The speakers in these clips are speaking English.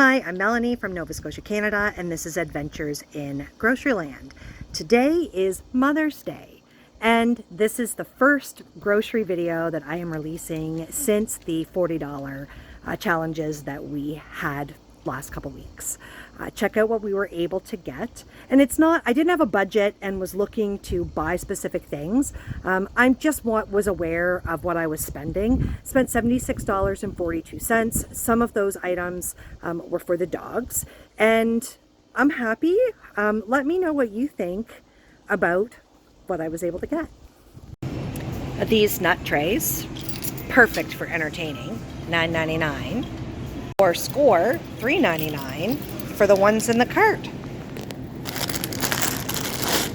Hi, I'm Melanie from Nova Scotia, Canada, and this is Adventures in Groceryland. Today is Mother's Day, and this is the first grocery video that I am releasing since the $40 challenges that we had last couple weeks. Check out what we were able to get. And it's not, I didn't have a budget and was looking to buy specific things. I'm just was aware of what I was spending. Spent $76.42. Some of those items were for the dogs, and I'm happy. Let me know what you think about what I was able to get. These nut trays, perfect for entertaining, $9.99. Or score $3.99 for the ones in the cart.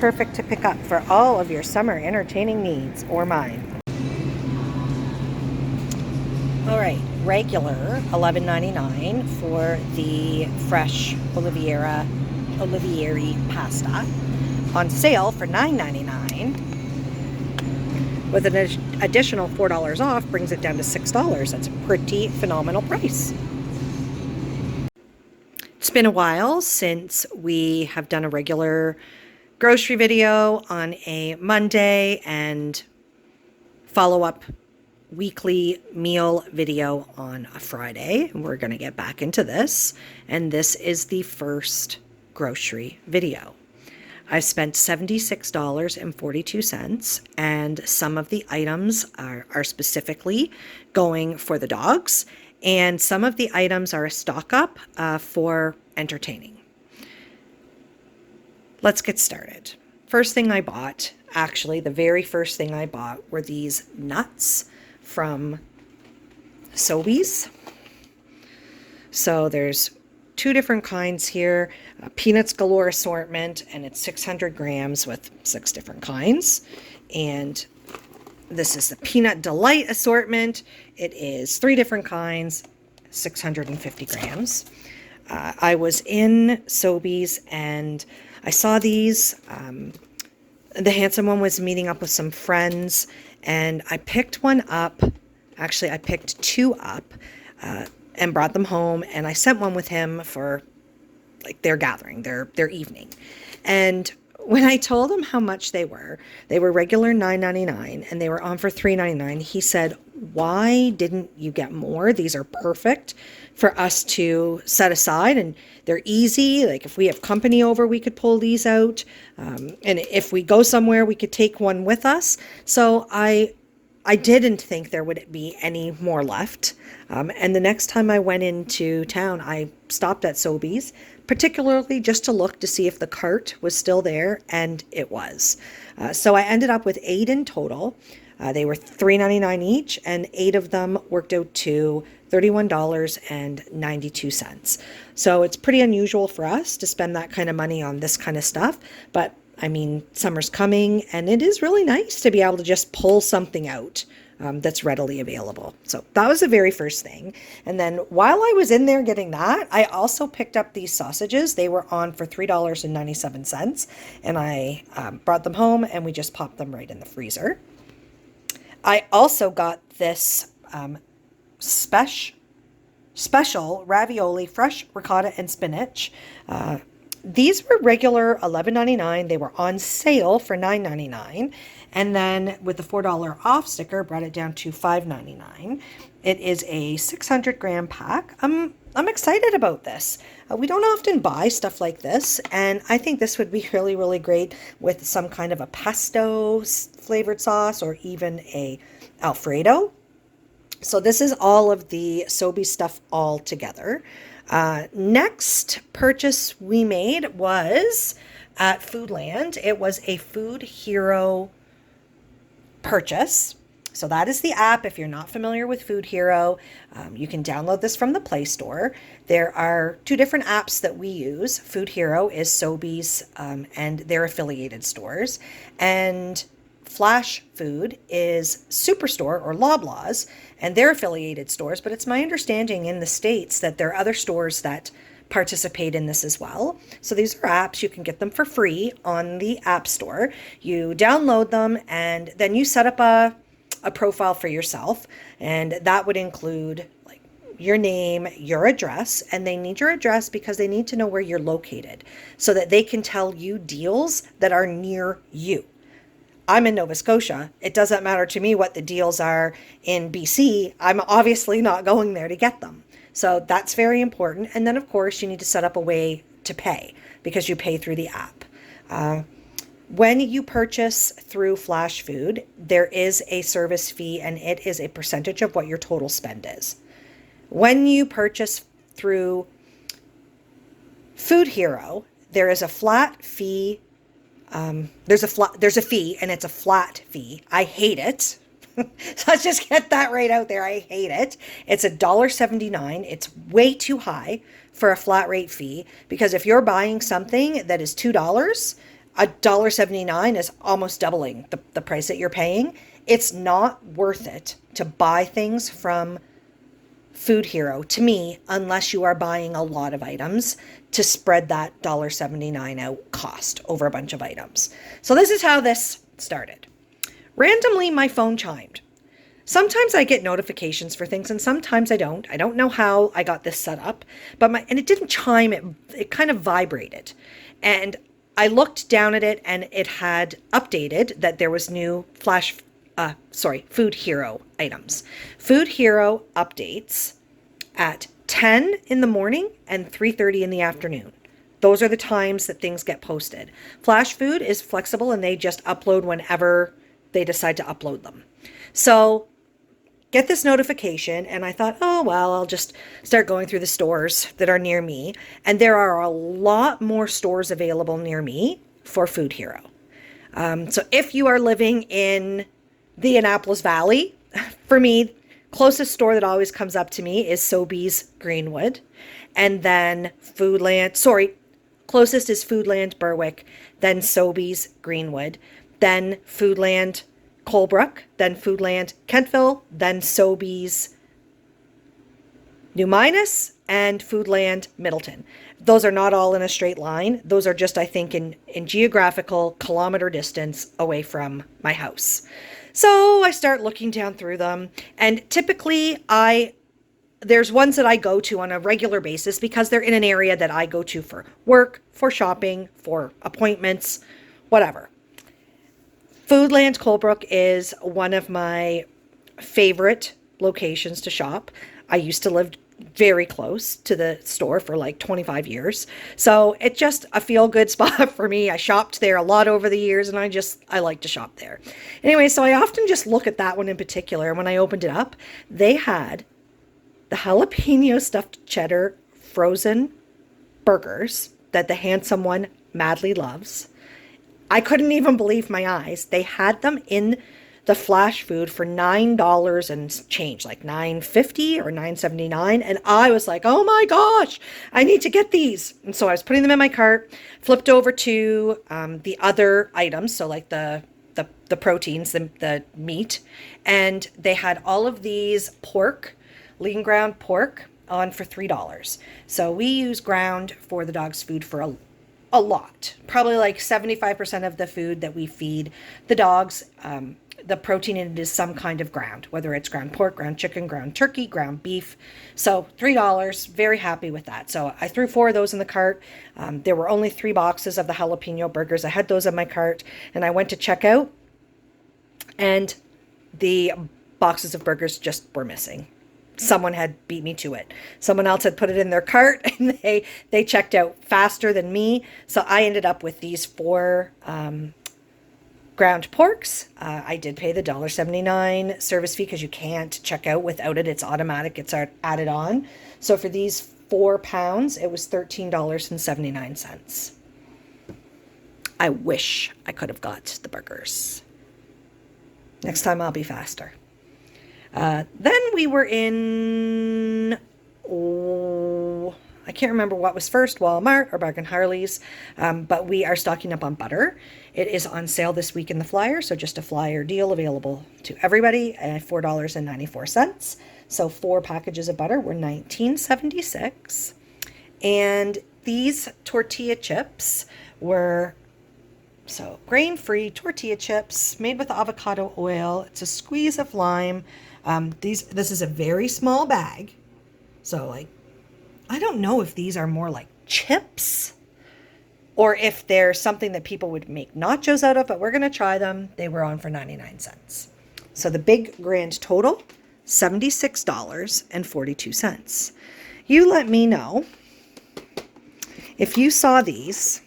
Perfect to pick up for all of your summer entertaining needs, or mine. All right, regular $11.99 for the fresh Olivieri pasta. On sale for $9.99. With an additional $4 off, brings it down to $6. That's a pretty phenomenal price. It's been a while since we have done a regular grocery video on a Monday and follow-up weekly meal video on a Friday. We're going to get back into this, and this is the first grocery video. I spent $76.42, and some of the items are specifically going for the dogs, and some of the items are a stock up for entertaining. Let's get started. First thing I bought, actually the very first thing I bought, were these nuts from Sobeys. So there's two different kinds here, Peanuts Galore assortment, and it's 600 grams with 6 different kinds. And this is the Peanut Delight assortment. It is 3 different kinds, 650 grams. I was in Sobeys and I saw these. The handsome one was meeting up with some friends, and I picked one up. Actually, I picked 2 up and brought them home, and I sent one with him for like their gathering, their evening. And when I told him how much they were regular $9.99 and they were on for $3.99. He said, "Why didn't you get more? These are perfect for us to set aside, and they're easy. Like if we have company over, we could pull these out. And if we go somewhere, we could take one with us." So I didn't think there would be any more left. And the next time I went into town, I stopped at Sobeys, particularly just to look to see if the cart was still there, and it was. So I ended up with 8 in total. They were $3.99 each, and 8 of them worked out to $31.92. So it's pretty unusual for us to spend that kind of money on this kind of stuff, but I mean, summer's coming, and it is really nice to be able to just pull something out that's readily available. So that was the very first thing. And then while I was in there getting that, I also picked up these sausages. They were on for $3.97, and I brought them home, and we just popped them right in the freezer. I also got this special ravioli, fresh ricotta and spinach. These were regular $11.99. They were on sale for $9.99. And then with the $4 off sticker, brought it down to $5.99. It is a 600 gram pack. I'm excited about this. We don't often buy stuff like this, and I think this would be really, really great with some kind of a pesto flavored sauce or even a Alfredo. So this is all of the Sobeys stuff all together. Next purchase we made was at Foodland. It was a Food Hero purchase. So that is the app. If you're not familiar with Food Hero, you can download this from the Play Store. There are 2 different apps that we use. Food Hero is Sobeys and their affiliated stores, and Flash Food is Superstore or Loblaws and their affiliated stores. But it's my understanding in the States that there are other stores that participate in this as well. So these are apps. You can get them for free on the App Store. You download them, and then you set up a profile for yourself, and that would include like your name, your address, and they need your address because they need to know where you're located so that they can tell you deals that are near you. I'm in Nova Scotia. It doesn't matter to me what the deals are in BC. I'm obviously not going there to get them. So that's very important. And then, of course, you need to set up a way to pay because you pay through the app. When you purchase through Flash Food, there is a service fee and it is a percentage of what your total spend is. When you purchase through Food Hero, there is a flat fee. There's a fee and it's a flat fee. I hate it. So let's just get that right out there. I hate it. It's $1.79. It's way too high for a flat rate fee because if you're buying something that is $2, $1.79 is almost doubling the price that you're paying. It's not worth it to buy things from Food Hero to me unless you are buying a lot of items to spread that $1.79 out cost over a bunch of items. So this is how this started. Randomly, my phone chimed. Sometimes I get notifications for things and sometimes I don't. I don't know how I got this set up, but and it didn't chime, it kind of vibrated. And I looked down at it and it had updated that there was new Food Hero items. Food Hero updates at 10 in the morning and 3:30 in the afternoon. Those are the times that things get posted. Flash Food is flexible and they just upload whenever they decide to upload them. So get this notification and I thought, oh, well, I'll just start going through the stores that are near me. And there are a lot more stores available near me for Food Hero. So if you are living in the Annapolis Valley, for me, closest store that always comes up to me is Sobeys Greenwood. And then closest is Foodland Berwick, then Sobeys Greenwood, then Foodland Colebrook, then Foodland Kentville, then Sobeys New Minas, and Foodland Middleton. Those are not all in a straight line. Those are just, I think, in geographical kilometer distance away from my house. So I start looking down through them, and typically there's ones that I go to on a regular basis because they're in an area that I go to for work, for shopping, for appointments, whatever. Foodland Colebrook is one of my favorite locations to shop. I used to live very close to the store for like 25 years. So it's just a feel-good spot for me. I shopped there a lot over the years and I like to shop there. Anyway, so I often just look at that one in particular. And when I opened it up, they had the jalapeno stuffed cheddar frozen burgers that the handsome one madly loves. I couldn't even believe my eyes. They had them in the Flash Food for $9 and change, like $9.50 or $9.79. And I was like, oh my gosh, I need to get these. And so I was putting them in my cart, flipped over to the other items. So like the proteins, the meat. And they had all of these lean ground pork on for $3. So we use ground for the dog's food for a lot, probably like 75% of the food that we feed the dogs. The protein in it is some kind of ground, whether it's ground pork, ground chicken, ground turkey, ground beef. So $3, very happy with that. So I threw 4 of those in the cart. There were only 3 boxes of the jalapeno burgers. I had those in my cart and I went to check out and the boxes of burgers just were missing. Someone had beat me to it. Someone else had put it in their cart and they checked out faster than me. So I ended up with these 4 ground porks. I did pay the $1.79 service fee because you can't check out without it. It's automatic. It's added on. So for these 4 pounds, it was $13.79. I wish I could have got the burgers. Next time I'll be faster. Then we were in, I can't remember what was first, Walmart or Bargain Harley's, but we are stocking up on butter. It is on sale this week in the flyer, so just a flyer deal available to everybody at $4.94. So 4 packages of butter were $19.76. And these tortilla chips were grain-free tortilla chips made with avocado oil. It's a squeeze of lime. This is a very small bag. So like, I don't know if these are more like chips or if they're something that people would make nachos out of, but we're going to try them. They were on for 99 cents. So the big grand total, $76.42. You let me know if you saw these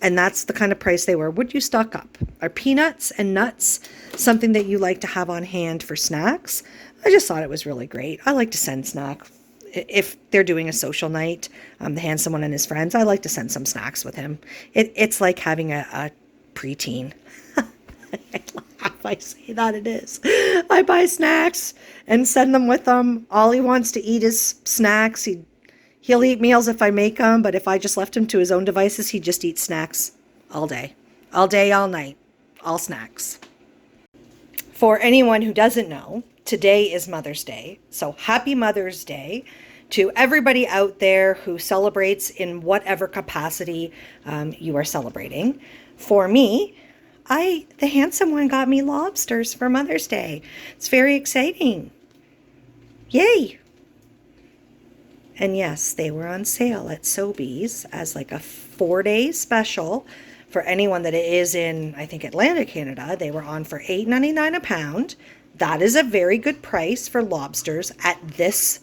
and that's the kind of price they were. Would you stock up? Are peanuts and nuts something that you like to have on hand for snacks? I just thought it was really great. I like to send snack. If they're doing a social night, the handsome one and his friends, I like to send some snacks with him. It's like having a preteen. I laugh, I say that it is. I buy snacks and send them with him. All he wants to eat is snacks. He'll eat meals if I make them, but if I just left him to his own devices, he'd just eat snacks all day. All day, all night. All snacks. For anyone who doesn't know, today is Mother's Day. So happy Mother's Day to everybody out there who celebrates in whatever capacity you are celebrating. For me, the handsome one got me lobsters for Mother's Day. It's very exciting. Yay! And yes, they were on sale at Sobeys as like a 4-day special. For anyone that is in, I think, Atlantic Canada, they were on for $8.99 a pound. That is a very good price for lobsters at this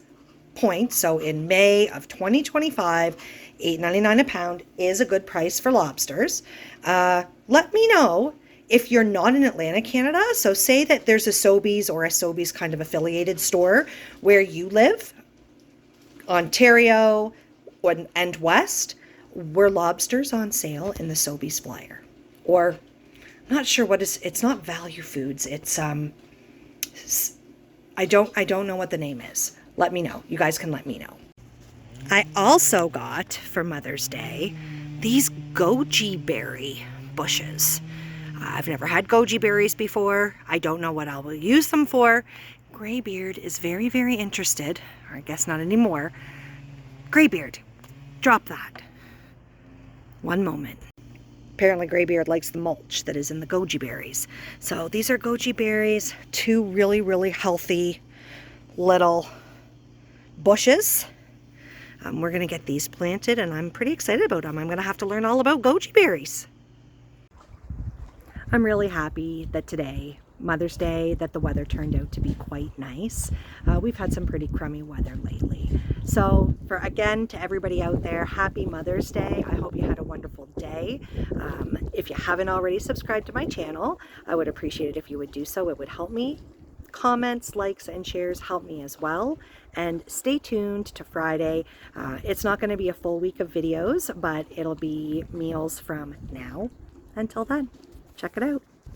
point. So in May of 2025, $8.99 a pound is a good price for lobsters. Let me know if you're not in Atlantic Canada. So say that there's a Sobeys or a Sobeys kind of affiliated store where you live, Ontario and West, were lobsters on sale in the Sobeys flyer. Or I'm not sure what it's not Value Foods. It's I don't know what the name is. Let me know. You guys can let me know. I also got for Mother's Day these goji berry bushes. I've never had goji berries before. I don't know what I will use them for. Graybeard is very, very interested, or I guess not anymore. Graybeard, drop that. One moment. Apparently Graybeard likes the mulch that is in the goji berries. So these are goji berries, 2 really, really healthy little bushes. We're going to get these planted and I'm pretty excited about them. I'm going to have to learn all about goji berries. I'm really happy that today, Mother's Day, that the weather turned out to be quite nice. We've had some pretty crummy weather lately. So again, to everybody out there, happy Mother's Day. I hope you had a wonderful day. If you haven't already subscribed to my channel, I would appreciate it if you would do so. It would help me. Comments, likes, and shares help me as well. And stay tuned to Friday. It's not going to be a full week of videos, but it'll be meals from now until then. Check it out.